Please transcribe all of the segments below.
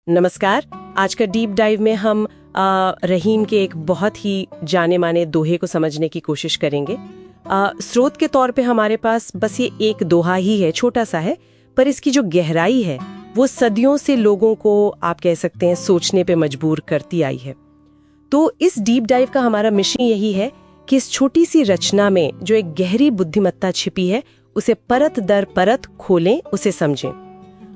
नमस्कार। आज का डीप डाइव में हम रहीम के एक बहुत ही जाने माने दोहे को समझने की कोशिश करेंगे। स्रोत के तौर पे हमारे पास बस ये एक दोहा ही है, छोटा सा है, पर इसकी जो गहराई है वो सदियों से लोगों को, आप कह सकते हैं, सोचने पे मजबूर करती आई है। तो इस डीप डाइव का हमारा मिशन यही है कि इस छोटी सी रचना में जो एक गहरी बुद्धिमत्ता छिपी है उसे परत दर परत खोलें, उसे समझें।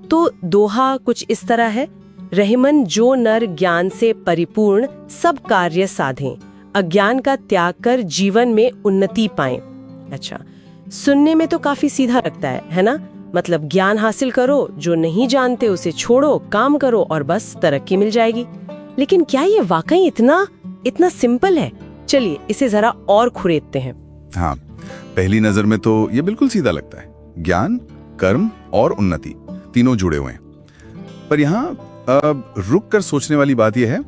तो दोहा कुछ इस तरह है: रहीमन जो नर ज्ञान से परिपूर्ण सब कार्य साधें, अज्ञान का त्याग कर जीवन में उन्नति पाएं। अच्छा, सुनने में तो काफी सीधा लगता है ना? मतलब ज्ञान हासिल करो, जो नहीं जानते उसे छोड़ो, काम करो और बस तरक्की मिल जाएगी। लेकिन क्या ये वाकई इतना सिंपल है? चलिए इसे जरा और खुरेदते हैं। हाँ, पहली नजर में तो ये बिल्कुल सीधा लगता है। ज्ञान, कर्म और उन्नति तीनों जुड़े हुए हैं। पर यहाँ रुक कर सोचने वाली बात यह है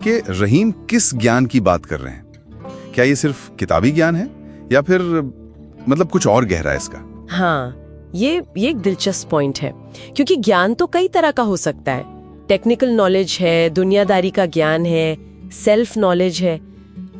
कि रहीम किस ज्ञान की बात कर रहे हैं। क्या ये सिर्फ किताबी ज्ञान है या फिर मतलब कुछ और गहरा है इसका? हाँ, ये एक दिलचस्प पॉइंट है, क्योंकि ज्ञान तो कई तरह का हो सकता है। टेक्निकल नॉलेज है, दुनियादारी का ज्ञान है, सेल्फ नॉलेज है।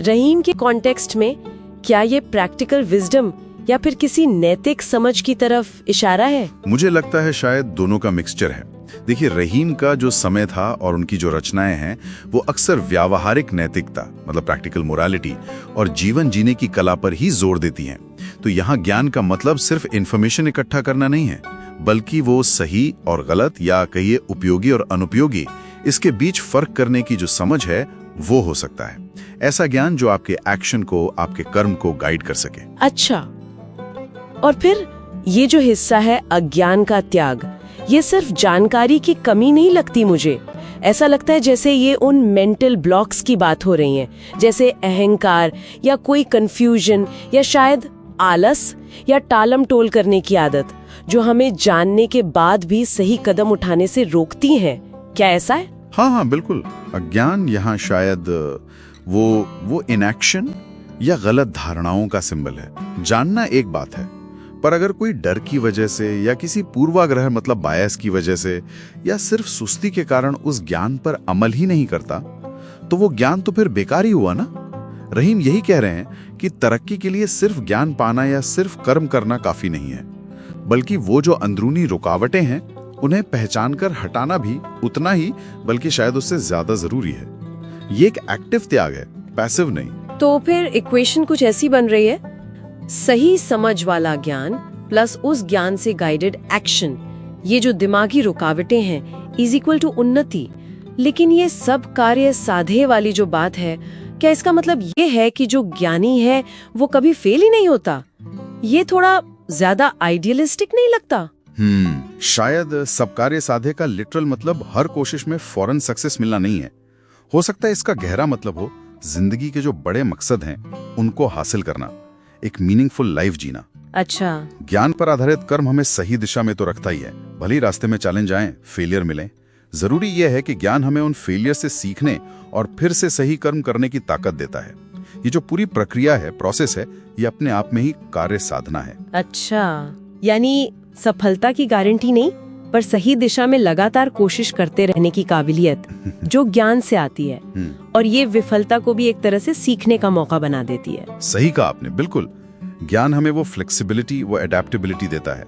रहीम के कॉन्टेक्स्ट में क्या ये प्रैक्टिकल विजडम या फिर किसी नैतिक समझ की तरफ इशारा है? मुझे लगता है शायद दोनों का मिक्सचर है। देखिए, रहीम का जो समय था और उनकी जो रचनाएं हैं वो अक्सर व्यावहारिक नैतिकता, मतलब प्रैक्टिकल मोरालिटी और जीवन जीने की कला पर ही जोर देती हैं। तो यहाँ ज्ञान का मतलब सिर्फ इंफॉर्मेशन इकट्ठा करना नहीं है, बल्कि वो सही और गलत, या कहिए उपयोगी और अनुपयोगी, इसके बीच फर्क करने की जो समझ है वो हो सकता है। ऐसा ज्ञान जो आपके एक्शन को, आपके कर्म को गाइड कर सके। अच्छा, और फिर ये जो हिस्सा है अज्ञान का त्याग, ये सिर्फ जानकारी की कमी नहीं लगती मुझे। ऐसा लगता है जैसे ये उन मेंटल ब्लॉक्स की बात हो रही है, जैसे अहंकार या कोई कंफ्यूजन या शायद आलस या टालम टोल करने की आदत, जो हमें जानने के बाद भी सही कदम उठाने से रोकती हैं। क्या ऐसा है? हाँ, बिल्कुल। अज्ञान यहाँ शायद वो इनएक्शन या गलत धारणाओं का सिंबल है। जानना एक बात है, पर अगर कोई डर की वजह से या किसी पूर्वाग्रह, मतलब बायस की वजह से, या सिर्फ सुस्ती के कारण उस ज्ञान पर अमल ही नहीं करता, तो वो ज्ञान तो फिर बेकार ही हुआ ना। रहीम यही कह रहे हैं कि तरक्की के लिए सिर्फ ज्ञान पाना या सिर्फ कर्म करना काफी नहीं है, बल्कि वो जो अंदरूनी रुकावटें हैं उन्हें पहचान कर हटाना भी उतना ही, बल्कि शायद उससे ज्यादा जरूरी है। ये एक एक्टिव त्याग है, पैसिव नहीं। तो फिर इक्वेशन कुछ ऐसी बन रही है: सही समझ वाला ज्ञान प्लस उस ज्ञान से गाइडेड एक्शन, ये जो दिमागी रुकावटें हैं, इज इक्वल टू उन्नति। लेकिन ये सब कार्य साधे वाली जो बात है, क्या इसका मतलब ये है कि जो ज्ञानी है वो कभी फेल ही नहीं होता? ये थोड़ा ज्यादा आइडियलिस्टिक नहीं लगता? शायद सब कार्य साधे का लिटरल मतलब हर कोशिश में फौरन सक्सेस मिलना नहीं है। हो सकता है इसका गहरा मतलब हो जिंदगी के जो बड़े मकसद हैं उनको हासिल करना, एक मीनिंगफुल लाइफ जीना। अच्छा, ज्ञान पर आधारित कर्म हमें सही दिशा में तो रखता ही है, भले ही रास्ते में चैलेंज आए, फेलियर मिले। जरूरी यह है कि ज्ञान हमें उन फेलियर से सीखने और फिर से सही कर्म करने की ताकत देता है। ये जो पूरी प्रक्रिया है, प्रोसेस है, ये अपने आप में ही कार्य साधना है। अच्छा, यानी सफलता की गारंटी नहीं, पर सही दिशा में लगातार कोशिश करते रहने की काबिलियत जो ज्ञान से आती है, और ये विफलता को भी एक तरह से सीखने का मौका बना देती है। सही कहा आपने, बिल्कुल। ज्ञान हमें वो फ्लेक्सिबिलिटी, वो एडेप्टेबिलिटी देता है,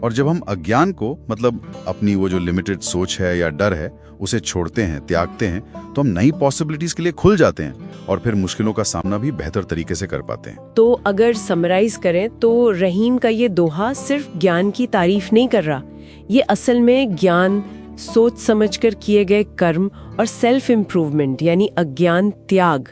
और जब हम अज्ञान को, मतलब अपनी वो जो लिमिटेड सोच है या डर है, उसे छोड़ते हैं, त्यागते हैं, तो हम नई पॉसिबिलिटीज के लिए खुल जाते हैं और फिर मुश्किलों का सामना भी बेहतर तरीके से कर पाते हैं। तो अगर समराइज करें तो रहीम का ये दोहा सिर्फ ज्ञान की तारीफ नहीं कर रहा, ये असल में ज्ञान, सोच समझकर किए गए कर्म और सेल्फ इम्प्रूवमेंट यानी अज्ञान त्याग,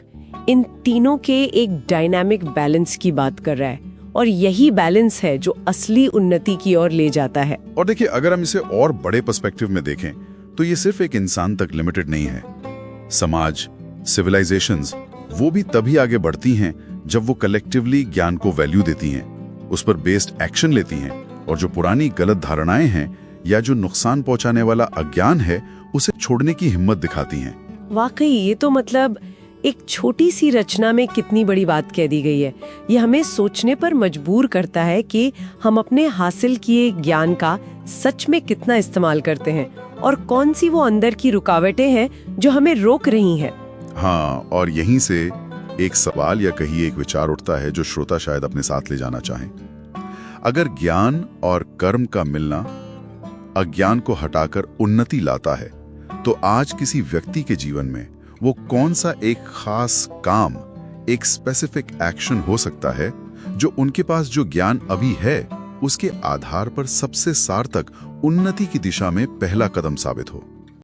इन तीनों के एक डायनामिक बैलेंस की बात कर रहा है। और यही बैलेंस है जो असली उन्नति की ओर ले जाता है। और देखिए, अगर हम इसे और बड़े पर्सपेक्टिव में देखें तो ये सिर्फ एक इंसान तक लिमिटेड नहीं है। समाज, सिविलाइजेशंस, वो भी तभी आगे बढ़ती हैं जब वो कलेक्टिवली ज्ञान को वैल्यू देती हैं, उस पर बेस्ड एक्शन लेती हैं, और जो पुरानी गलत धारणाएं हैं या जो नुकसान पहुंचाने वाला अज्ञान है उसे छोड़ने की हिम्मत दिखाती हैं। वाकई ये तो मतलब एक छोटी सी रचना में कितनी बड़ी बात कह दी गई है। ये हमें सोचने पर मजबूर करता है कि हम अपने हासिल किए ज्ञान का सच में कितना इस्तेमाल करते हैं और कौन सी वो अंदर की रुकावटें हैं जो हमें रोक रही हैं। हाँ, और यहीं से एक सवाल या कहिए एक विचार उठता है जो श्रोता शायद अपने साथ ले जाना चाहें। अगर ज्ञान और कर्म का मिलना अज्ञान को हटाकर उन्नति लाता है, तो आज किसी व्यक्ति के जीवन में वो कौन सा एक खास काम, एक स्पेसिफिक एक्शन हो सकता है जो उनके पास जो ज्ञान अभी है उसके आधार पर सबसे सार्थक उन्नति की दिशा में पहला कदम साबित हो।